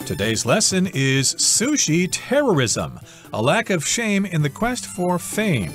Today's lesson is Sushi Terrorism, a lack of shame in the quest for fame.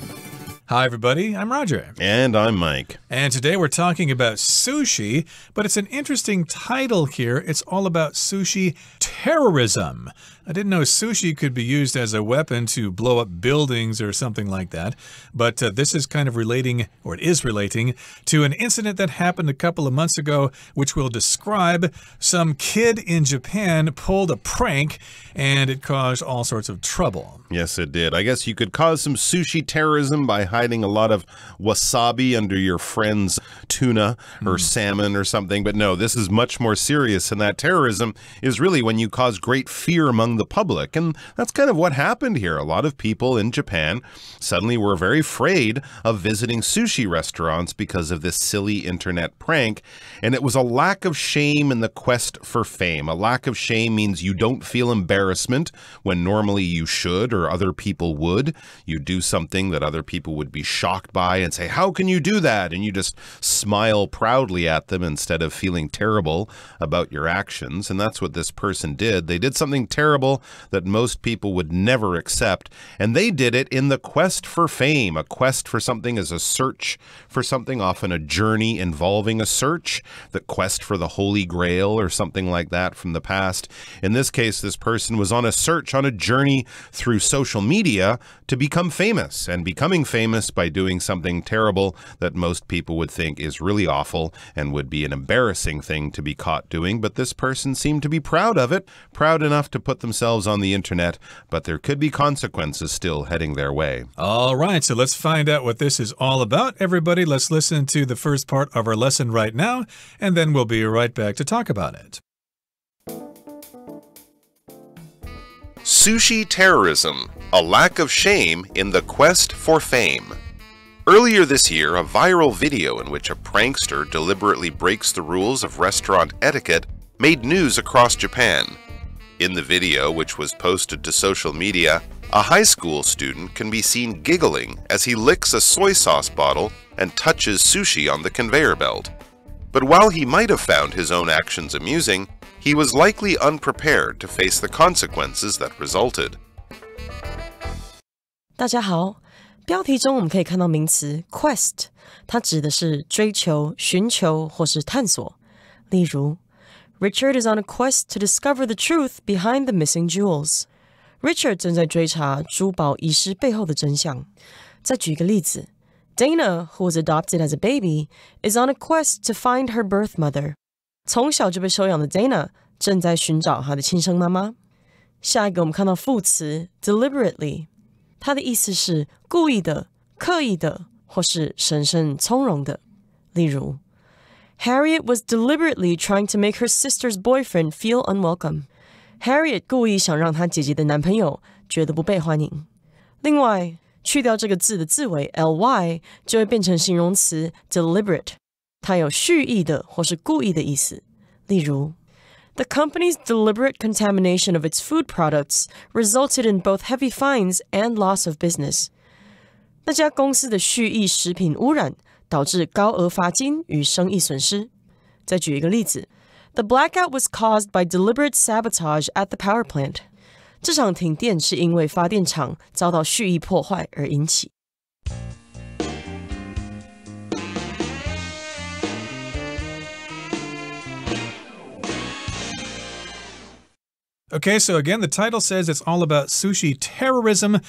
Hi, everybody. I'm Roger. And I'm Mike. And today we're talking about sushi, but it's an interesting title here. It's all about sushi terrorism. I didn't know sushi could be used as a weapon to blow up buildings or something like that. But this is kind of relating, or it is relating, to an incident that happened a couple of months ago, which we'll describe. Some kid in Japan pulled a prank, and it caused all sorts of trouble. Yes, it did. I guess you could cause some sushi terrorism by hiding a lot of wasabi under your friend's tuna or salmon or something. But no, this is much more serious, and that terrorism is really when you cause great fear among the public. And that's kind of what happened here. A lot of people in Japan suddenly were very afraid of visiting sushi restaurants because of this silly internet prank. And it was a lack of shame in the quest for fame. A lack of shame means you don't feel embarrassment when normally you should or other people would. You do something that other people would be shocked by and say, "How can you do that?" And you just smile proudly at them instead of feeling terrible about your actions. And that's what this person did. They did something terrible that most people would never accept, and they did it in the quest for fame. A quest for something is a search for something, often a journey involving a search, the quest for the Holy Grail or something like that from the past. In this case, this person was on a search, on a journey through social media to become famous, and becoming famous by doing something terrible that most people would think is really awful and would be an embarrassing thing to be caught doing. But this person seemed to be proud of it, proud enough to put themselves on the internet, but there could be consequences still heading their way. All right, so let's find out what this is all about. Everybody, let's listen to the first part of our lesson right now, and then we'll be right back to talk about it. Sushi terrorism, a lack of shame in the quest for fame. Earlier this year, a viral video in which a prankster deliberately breaks the rules of restaurant etiquette made news across Japan. In the video, which was posted to social media, a high school student can be seen giggling as he licks a soy sauce bottle and touches sushi on the conveyor belt. But while he might have found his own actions amusing, he was likely unprepared to face the consequences that resulted. 大家好，标题中我们可以看到名词 quest， 它指的是追求、寻求或是探索。例如 Richard is on a quest to discover the truth behind the missing jewels. Richard 正在追查珠宝遗失背后的真相。再举一个例子 Dana, who was adopted as a baby, is on a quest to find her birth mother. 从小就被收养的 Dana 正在寻找她的亲生妈妈。下一个我们看到副词 deliberately， 它的意思是故意的、刻意的或是神圣从容的。例如Harriet was deliberately trying to make her sister's boyfriend feel unwelcome. Harriet 故意想让她姐姐的男朋友觉得不被欢迎。另外，去掉这个字的字尾 ly 就会变成形容词 deliberate， 它有蓄意的或是故意的意思。例如 The company's deliberate contamination of its food products resulted in both heavy fines and loss of business. 那家公司的蓄意食品污染导致高额罚金与生意损失。再举一个例子 The blackout was caused by deliberate sabotage at the power plant. 这场停电是因为发电厂遭到蓄意破坏而引起。Okay, so again, the title says it's all about sushi terrorism,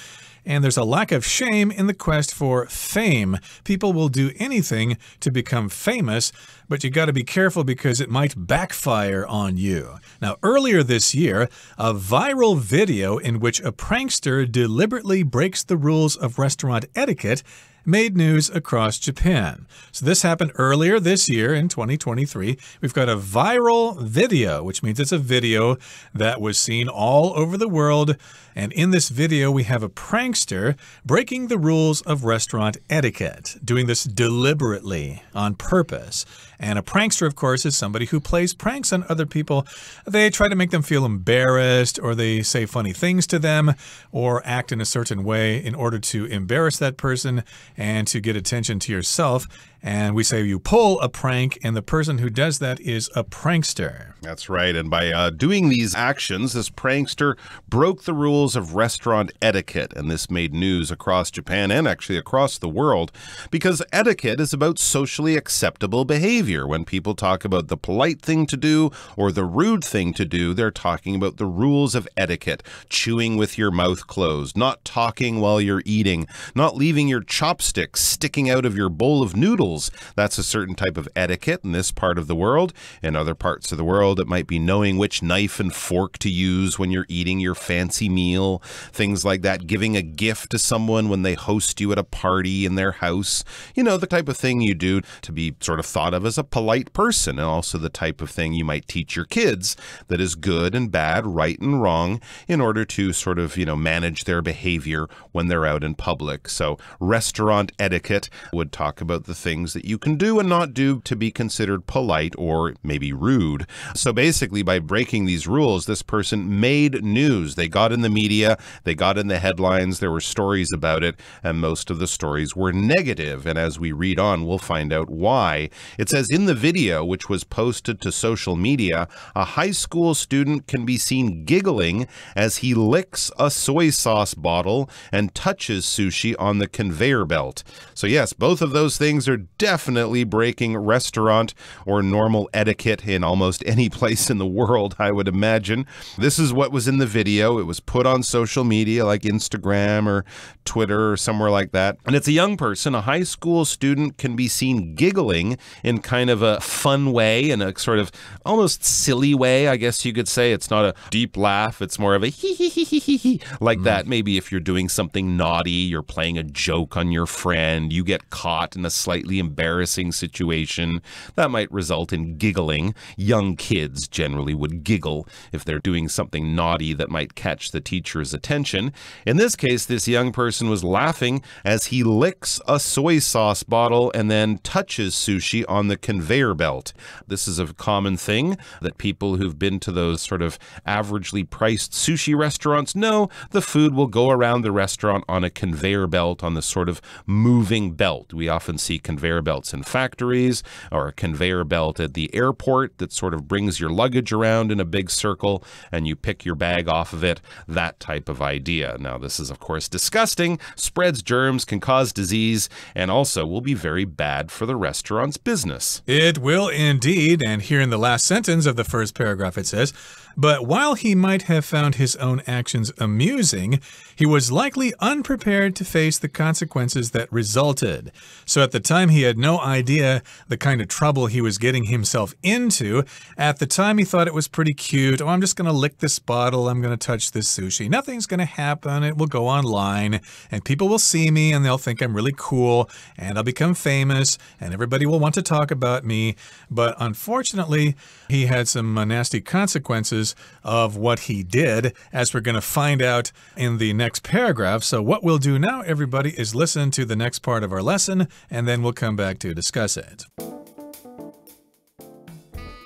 and there's a lack of shame in the quest for fame. People will do anything to become famous, but you got to be careful because it might backfire on you. Now, earlier this year, a viral video in which a prankster deliberately breaks the rules of restaurant etiquette made news across Japan. So this happened earlier this year in 2023. We've got a viral video, which means it's a video that was seen all over the world. And in this video, we have a prankster breaking the rules of restaurant etiquette, doing this deliberately, on purpose. And a prankster, of course, is somebody who plays pranks on other people. They try to make them feel embarrassed, or they say funny things to them, or act in a certain way in order to embarrass that person and to get attention to yourself. And we say you pull a prank, and the person who does that is a prankster. That's right. And by doing these actions, this prankster broke the rules of restaurant etiquette. And this made news across Japan and actually across the world, because etiquette is about socially acceptable behavior. When people talk about the polite thing to do or the rude thing to do, they're talking about the rules of etiquette. Chewing with your mouth closed, not talking while you're eating, not leaving your chopsticks sticking out of your bowl of noodles. That's a certain type of etiquette in this part of the world. In other parts of the world, it might be knowing which knife and fork to use when you're eating your fancy meal. Things like that. Giving a gift to someone when they host you at a party in their house. You know, the type of thing you do to be sort of thought of as a polite person, and also the type of thing you might teach your kids that is good and bad, right and wrong, in order to sort of, manage their behavior when they're out in public. So restaurant etiquette would talk about the things that you can do and not do to be considered polite or maybe rude. So basically, by breaking these rules, this person made news. They got in the media, they got in the headlines, there were stories about it, and most of the stories were negative. And as we read on, we'll find out why. It says in the video, which was posted to social media, a high school student can be seen giggling as he licks a soy sauce bottle and touches sushi on the conveyor belt. So yes, both of those things are definitely breaking restaurant or normal etiquette in almost any place in the world, I would imagine. This is what was in the video. It was put on social media like Instagram or Twitter or somewhere like that. And it's a young person, a high school student, can be seen giggling in kind of a fun way, in a sort of almost silly way, I guess you could say. It's not a deep laugh. It's more of a hee hee hee hee hee hee, like that. Maybe if you're doing something naughty, you're playing a joke on your friend, you get caught in a slightly embarrassing situation, that might result in giggling. Young kids generally would giggle if they're doing something naughty that might catch the teacher's attention. In this case, this young person was laughing as he licks a soy sauce bottle and then touches sushi on the conveyor belt. This is a common thing that people who've been to those sort of averagely priced sushi restaurants know. The food will go around the restaurant on a conveyor belt, on the sort of moving belt. We often see conveyor belts in factories, or a conveyor belt at the airport that sort of brings your luggage around in a big circle and you pick your bag off of it, that type of idea. Now, this is, of course, disgusting, spreads germs, can cause disease, and also will be very bad for the restaurant's business. It will indeed, and here in the last sentence of the first paragraph it says, but while he might have found his own actions amusing, he was likely unprepared to face the consequences that resulted. So at the time, he had no idea the kind of trouble he was getting himself into. At the time, he thought it was pretty cute. Oh, I'm just going to lick this bottle. I'm going to touch this sushi. Nothing's going to happen. It will go online, and people will see me, and they'll think I'm really cool, and I'll become famous, and everybody will want to talk about me. But unfortunately, he had some nasty consequences of what he did, as we're going to find out in the next paragraph. So what we'll do now, everybody, is listen to the next part of our lesson, and then we'll come back to discuss it.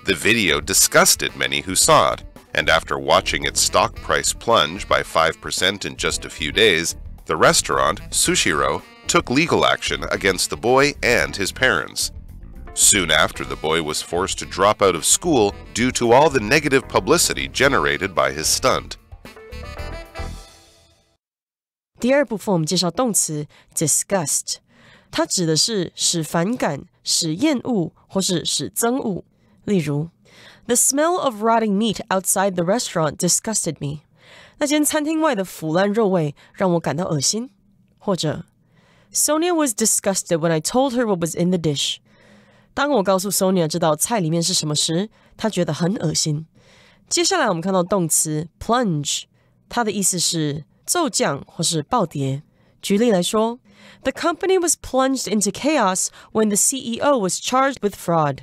The video disgusted many who saw it, and after watching its stock price plunge by 5% in just a few days, the restaurant, Sushiro, took legal action against the boy and his parents. Soon after, the boy was forced to drop out of school due to all the negative publicity generated by his stunt. 第二部分我们介绍动词 disgust， 它指的是使反感、使厌恶或是使憎恶。例如 The smell of rotting meat outside the restaurant disgusted me. 那间餐厅外的腐烂肉味让我感到恶心。或者 Sonia was disgusted when I told her what was in the dish. 当我告诉 Sonia 这道菜里面是什么时，她觉得很恶心。接下来我们看到动词 plunge， 它的意思是骤降或是暴跌。举例来说 The company was plunged into chaos when the CEO was charged with fraud.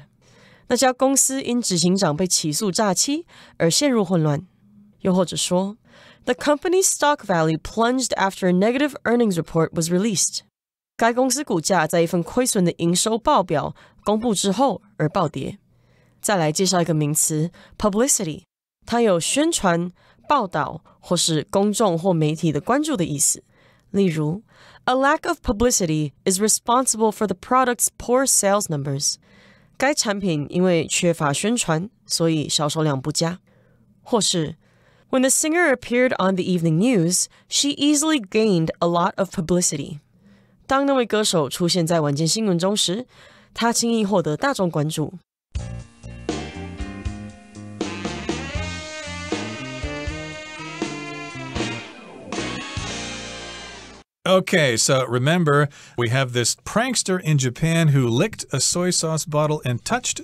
那家公司因执行长被起诉诈欺而陷入混乱。又或者说 The company's stock value plunged after a negative earnings report was released. 该公司股价在一份亏损的营收报表公布之后而暴跌。再来介绍一个名词 publicity， 它有宣传、报道或是公众或媒体的关注的意思。例如 A lack of publicity is responsible for the product's poor sales numbers. 该产品因为缺乏宣传，所以销售量不佳。或是 When the singer appeared on the evening news, she easily gained a lot of publicity. 当那位歌手出现在晚间新闻中时，他轻易获得大众关注。Okay, so remember, we have this prankster in Japan who licked a soy sauce bottle and touched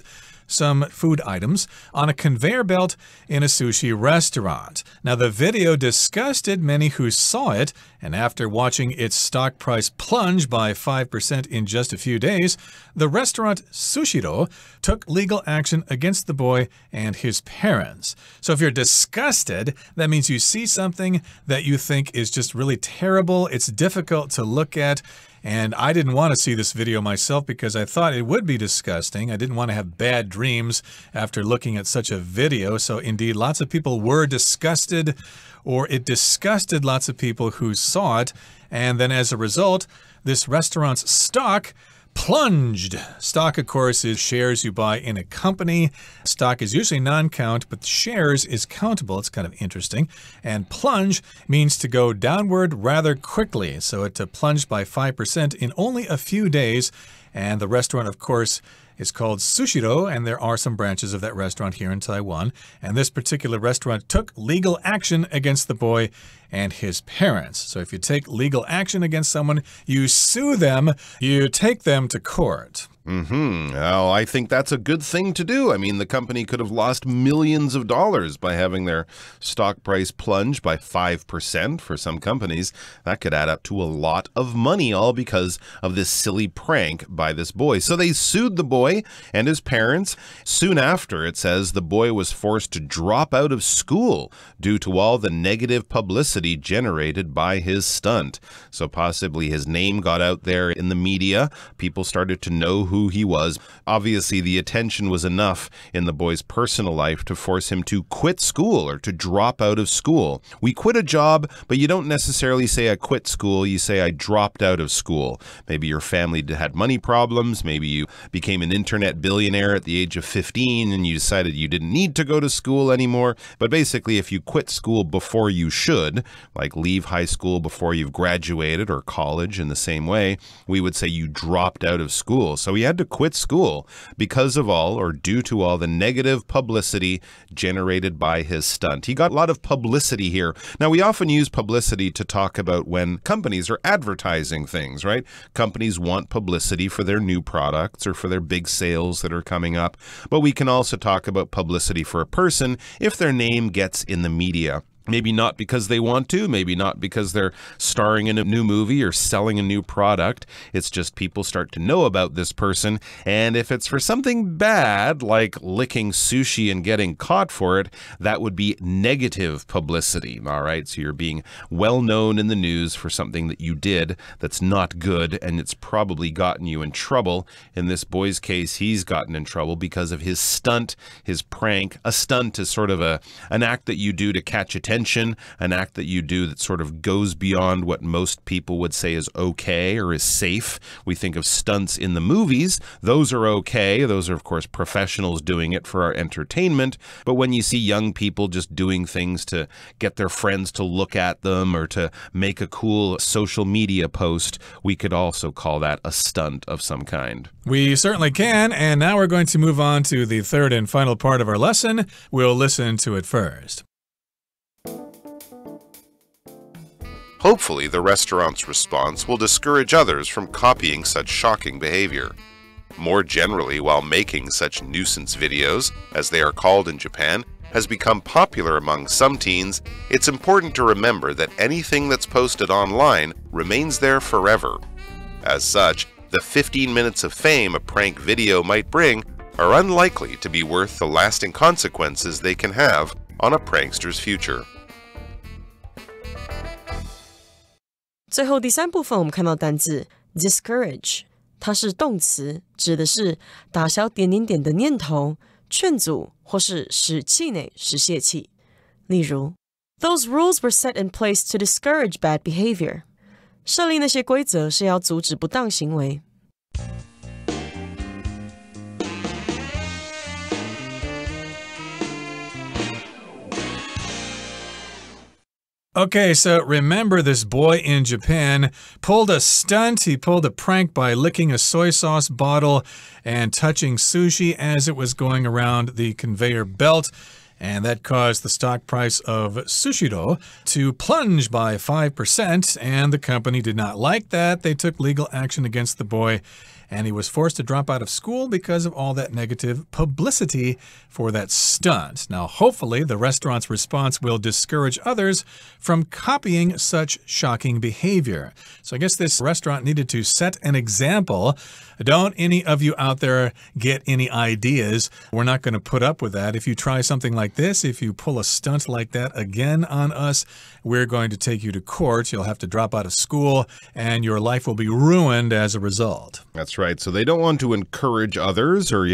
some food items on a conveyor belt in a sushi restaurant. Now, the video disgusted many who saw it, and after watching its stock price plunge by 5% in just a few days, the restaurant Sushiro took legal action against the boy and his parents. So if you're disgusted, that means you see something that you think is just really terrible. It's difficult to look at. And I didn't want to see this video myself because I thought it would be disgusting. I didn't want to have bad dreams after looking at such a video. So indeed, lots of people were disgusted, or it disgusted lots of people who saw it. And then as a result, this restaurant's stock plunged. Stock, of course, is shares you buy in a company. Stock is usually non-count, but shares is countable. It's kind of interesting. And plunge means to go downward rather quickly. So it plunged by 5% in only a few days. And the restaurant, of course, is called Sushiro, and there are some branches of that restaurant here in Taiwan. And this particular restaurant took legal action against the boy and his parents. So if you take legal action against someone, you sue them, you take them to court. Well, I think that's a good thing to do. I mean, the company could have lost millions of dollars by having their stock price plunge by 5% for some companies. That could add up to a lot of money, all because of this silly prank by this boy. So they sued the boy and his parents. Soon after, it says the boy was forced to drop out of school due to all the negative publicity generated by his stunt. So possibly his name got out there in the media. People started to know who he was. Obviously, the attention was enough in the boy's personal life to force him to quit school or to drop out of school. We quit a job, but you don't necessarily say I quit school. You say I dropped out of school. Maybe your family had money problems. Maybe you became an internet billionaire at the age of 15 and you decided you didn't need to go to school anymore. But basically, if you quit school before you should, like leave high school before you've graduated, or college in the same way, we would say you dropped out of school. So he had to quit school because of all, or due to all, the negative publicity generated by his stunt. He got a lot of publicity here. Now, we often use publicity to talk about when companies are advertising things, right? Companies want publicity for their new products or for their big sales that are coming up. But we can also talk about publicity for a person if their name gets in the media. Maybe not because they want to, maybe not because they're starring in a new movie or selling a new product. It's just people start to know about this person. And if it's for something bad, like licking sushi and getting caught for it, that would be negative publicity. All right, so you're being well known in the news for something that you did that's not good, and it's probably gotten you in trouble. In this boy's case, he's gotten in trouble because of his stunt, his prank. A stunt is sort of an act that you do to catch attention, an act that you do that sort of goes beyond what most people would say is okay or is safe. We think of stunts in the movies. Those are okay. Those are, of course, professionals doing it for our entertainment. But when you see young people just doing things to get their friends to look at them or to make a cool social media post, we could also call that a stunt of some kind. We certainly can, and now we're going to move on to the third and final part of our lesson. We'll listen to it first. Hopefully, the restaurant's response will discourage others from copying such shocking behavior. More generally, while making such nuisance videos, as they are called in Japan, has become popular among some teens, it's important to remember that anything that's posted online remains there forever. As such, the 15 minutes of fame a prank video might bring are unlikely to be worth the lasting consequences they can have on a prankster's future. 最后第三部分我们看到单字 Discourage 它是动词，指的是打消点的念头，劝阻或是使气馁、使泄气。例如 Those rules were set in place to discourage bad behavior. 设立那些规则是要阻止不当行为。Okay, so remember this boy in Japan pulled a stunt. He pulled a prank by licking a soy sauce bottle and touching sushi as it was going around the conveyor belt. And that caused the stock price of Sushiro to plunge by 5%. And the company did not like that. They took legal action against the boy. And he was forced to drop out of school because of all that negative publicity for that stunt. Now, hopefully, the restaurant's response will discourage others from copying such shocking behavior. So I guess this restaurant needed to set an example. Don't any of you out there get any ideas. We're not going to put up with that. If you try something like this, if you pull a stunt like that again on us, we're going to take you to court. You'll have to drop out of school, and your life will be ruined as a result. That's right. So they don't want to encourage others or,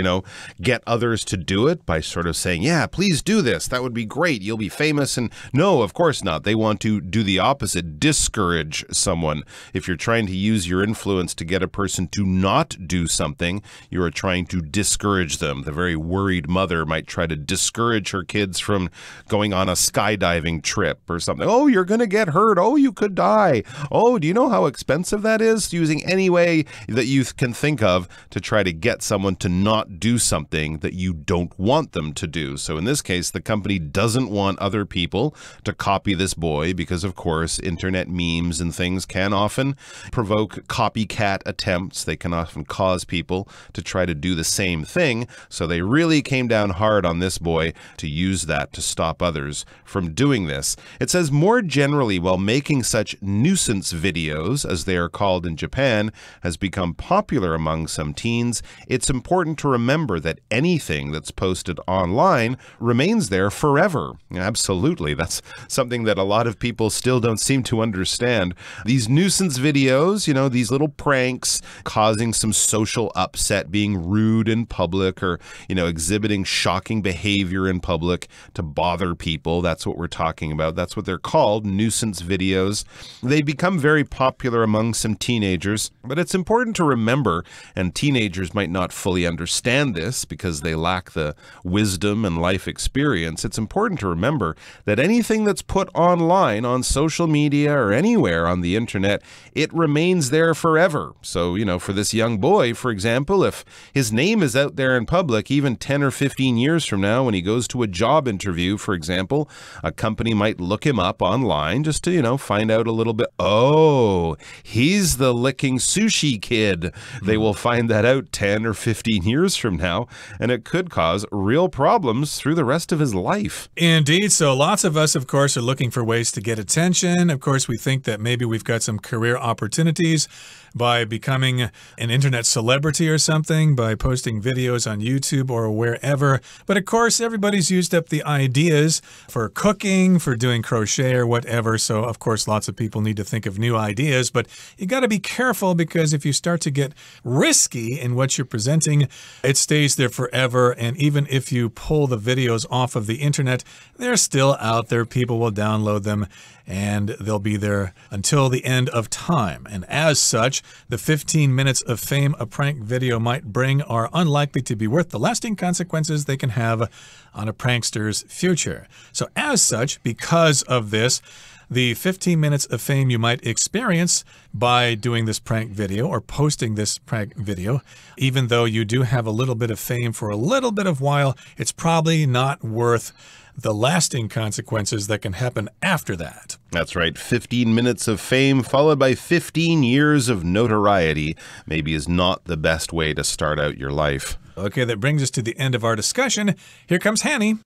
get others to do it by sort of saying, yeah, please do this. That would be great. You'll be famous. And no, of course not. They want to do the opposite, discourage someone. If you're trying to use your influence to get a person to not do something, you are trying to discourage them. The very worried mother might try to discourage her kids from going on a skydiving trip or something. Oh, you're going to get hurt. Oh, you could die. Oh, do you know how expensive that is? Using any way that you can think of to try to get someone to not do something that you don't want them to do. So in this case, the company doesn't want other people to copy this boy because, of course, internet memes and things can often provoke copycat attempts. They can often cause people to try to do the same thing. So they really came down hard on this boy to use that to stop others from doing this. It says more generally, while making such nuisance videos, as they are called in Japan, has become popular among some teens, it's important to remember that anything that's posted online remains there forever. Absolutely. That's something that a lot of people still don't seem to understand. These nuisance videos, these little pranks causing some social upset, being rude in public or, exhibiting shocking behavior in public to bother people. That's what we're talking about. That's what they're called, nuisance videos. They become very popular among some teenagers, but it's important to remember, and teenagers might not fully understand this because they lack the wisdom and life experience. It's important to remember that anything that's put online on social media or anywhere on the internet, it remains there forever. So, for this young boy, for example, if his name is out there in public, even 10 or 15 years from now, when he goes to a job interview, for example, a company might look him up online just to, find out a little bit. Oh, he's the licking sushi kid. They will find that out 10 or 15 years from now, and it could cause real problems through the rest of his life. Indeed. So lots of us, of course, are looking for ways to get attention. Of course, we think that maybe we've got some career opportunities by becoming an internet celebrity or something, by posting videos on YouTube or wherever. But of course, everybody's used up the ideas for cooking, for doing crochet or whatever. So of course, lots of people need to think of new ideas. But you got to be careful because if you start to get risky in what you're presenting, it stays there forever. And even if you pull the videos off of the internet, they're still out there. People will download them and they'll be there until the end of time. And as such, the 15 minutes of fame a prank video might bring are unlikely to be worth the lasting consequences they can have on a prankster's future. So as such, because of this, the 15 minutes of fame you might experience by doing this prank video or posting this prank video, even though you do have a little bit of fame for a little bit of while, it's probably not worth the lasting consequences that can happen after that. That's right. 15 minutes of fame followed by 15 years of notoriety maybe is not the best way to start out your life. Okay, that brings us to the end of our discussion. Here comes Hanny.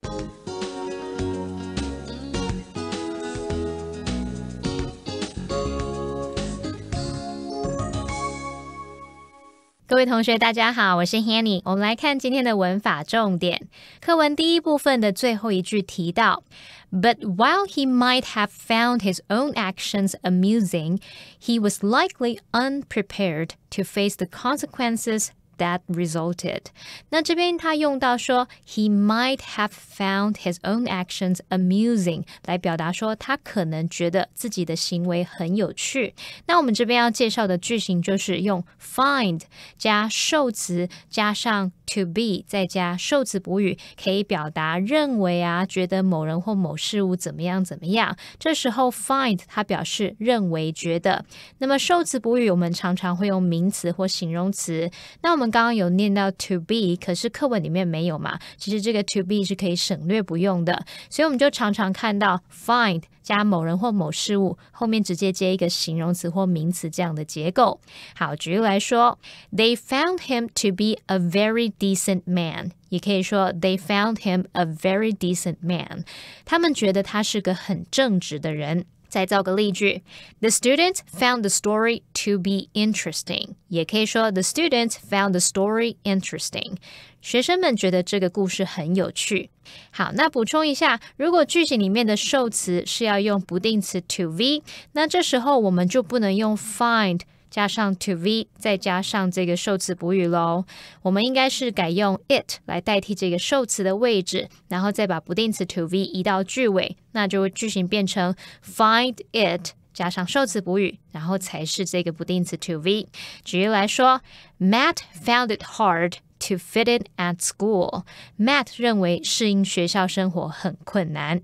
各位同学大家好，我是 Hanny。 我们来看今天的文法重点。课文第一部分的最后一句提到 But while he might have found his own actions amusing, he was likely unprepared to face the consequences that resulted. 那这边他用到说 he might have found his own actions amusing 来表达说他可能觉得自己的行为很有趣。那我们这边要介绍的句型就是用 find 加受词加上 to be 再加受词补语，可以表达认为啊，觉得某人或某事物怎么样怎么样。这时候 find 它表示认为觉得。那么受词补语我们常常会用名词或形容词。那我们刚刚有念到 to be， 可是课文里面没有嘛，其实这个 to be 是可以省略不用的，所以我们就常常看到 find 加某人或某事物后面直接接一个形容词或名词这样的结构。好，举例来说 They found him to be a very decent man， 也可以说 They found him a very decent man， 他们觉得他是个很正直的人。再造个例句 The students found the story to be interesting， 也可以说 The students found the story interesting， 学生们觉得这个故事很有趣。好，那补充一下，如果句型里面的受词是要用不定词 to be， 那这时候我们就不能用 find加上 to be 再加上这个受词补语咯，我们应该是改用 it 来代替这个受词的位置，然后再把不定词 to be 移到句尾，那就会句型变成 find it 加上受词补语，然后才是这个不定词 to be。 举例来说 Matt found it hard to fit in at school， Matt 认为适应学校生活很困难。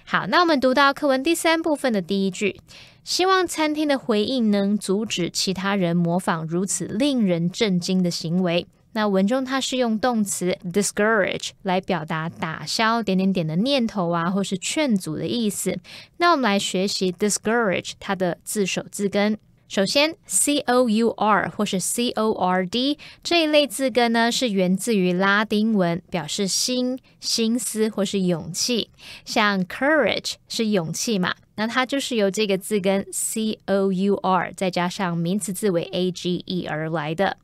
好，那我们读到课文第三部分的第一句，希望餐厅的回应能阻止其他人模仿如此令人震惊的行为。那文中它是用动词 discourage 来表达打消点点点的念头啊，或是劝阻的意思。那我们来学习 discourage 它的字首字根。首先 C-O-U-R 或是 C-O-R-D 这一类字根呢，是源自于拉丁文，表示心、心思或是勇气。像 courage 是勇气嘛，那它就是由这个字根 C-O-U-R 再加上名词字尾 A-G-E 而来的。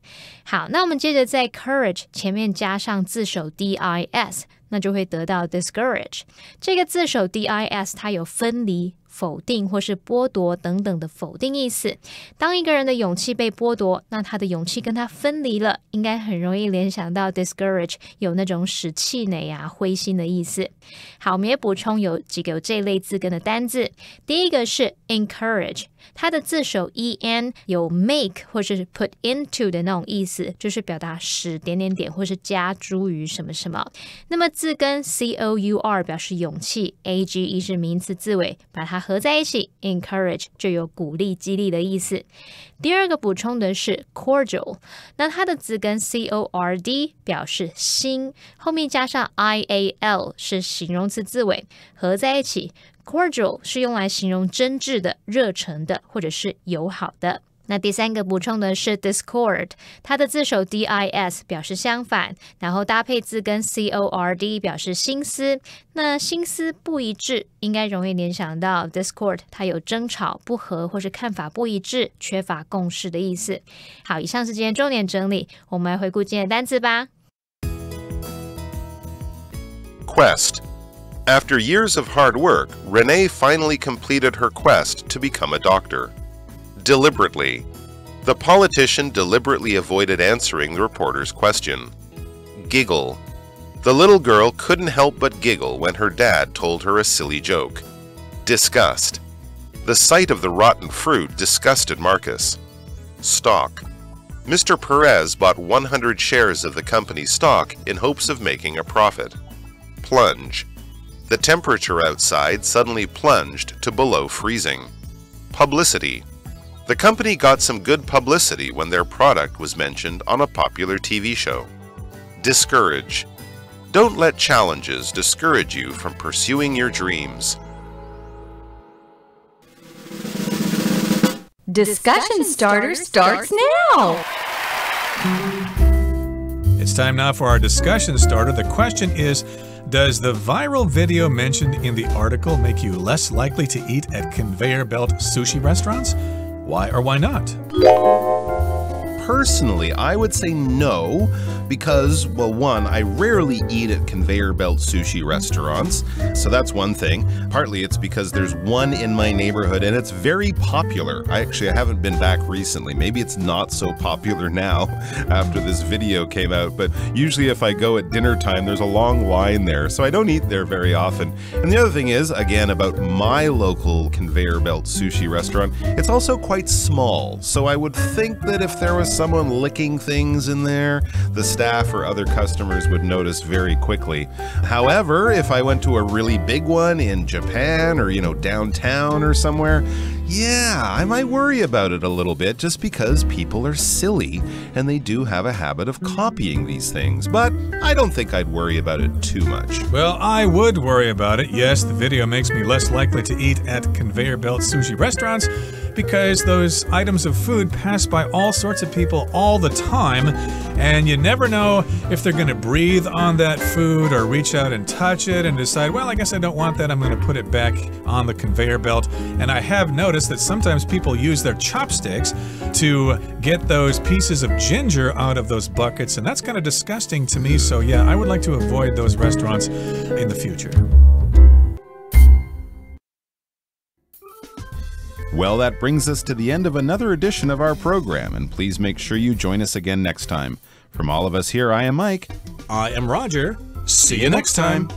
好，那我们接着在 courage 前面加上字首 D-I-S， 那就会得到 discourage。 这个字首 D-I-S 它有分离、否定或是剥夺等等的否定意思。当一个人的勇气被剥夺，那他的勇气跟他分离了，应该很容易联想到 discourage 有那种使气馁啊、灰心的意思。好，我们也补充有几个有这类字根的单字。第一个是 encourage， 它的字首 en 有 make 或是 put into 的那种意思，就是表达使点点点或是加诸于什么什么。那么字根 C-O-U-R 表示勇气， A-G-E 是名词字尾，把它合在一起 encourage 就有鼓励激励的意思。第二个补充的是 cordial， 那它的字根 C-O-R-D 表示心，后面加上 I-A-L 是形容词字尾，合在一起 cordial 是用来形容真挚的、热忱的或者是友好的。那第三个补充的是 discord， 它的字首 D-I-S 表示相反，然后搭配字根 C-O-R-D 表示心思。那心思不一致，应该容易联想到 discord 它有争吵、不和或是看法不一致、缺乏共识的意思。好，以上是今天重点整理，我们来回顾今天的单词吧。 Quest. After years of hard work, Renee finally completed her quest to become a doctor. Deliberately. The politician deliberately avoided answering the reporter's question. Giggle. The little girl couldn't help but giggle when her dad told her a silly joke. Disgust. The sight of the rotten fruit disgusted Marcus. Stock. Mr. Perez bought 100 shares of the company's stock in hopes of making a profit. Plunge. The temperature outside suddenly plunged to below freezing. Publicity. The company got some good publicity when their product was mentioned on a popular TV show. Discourage. Don't let challenges discourage you from pursuing your dreams. Discussion Starter starts now! It's time now for our discussion starter. The question is, does the viral video mentioned in the article make you less likely to eat at conveyor belt sushi restaurants? Why or why not? personally, I would say no, because, well, one, I rarely eat at conveyor belt sushi restaurants, so that's one thing. Partly it's because there's one in my neighborhood and it's very popular. I haven't been back recently. Maybe it's not so popular now after this video came out, but usually if I go at dinner time, there's a long line there, so I don't eat there very often. And the other thing is, again, about my local conveyor belt sushi restaurant, it's also quite small, so I would think that if there was someone licking things in there, the staff or other customers would notice very quickly. However, if I went to a really big one in Japan or, downtown or somewhere, yeah, I might worry about it a little bit just because people are silly and they do have a habit of copying these things. But I don't think I'd worry about it too much. Well, I would worry about it. Yes, the video makes me less likely to eat at conveyor belt sushi restaurants because those items of food pass by all sorts of people all the time, and you never know if they're going to breathe on that food or reach out and touch it and decide, well, I guess I don't want that, I'm going to put it back on the conveyor belt. And I have noticed that sometimes people use their chopsticks to get those pieces of ginger out of those buckets, and that's kind of disgusting to me, so yeah, I would like to avoid those restaurants in the future. Well, that brings us to the end of another edition of our program, and please make sure you join us again next time. From all of us here, I am Mike. I am Roger. See you next time.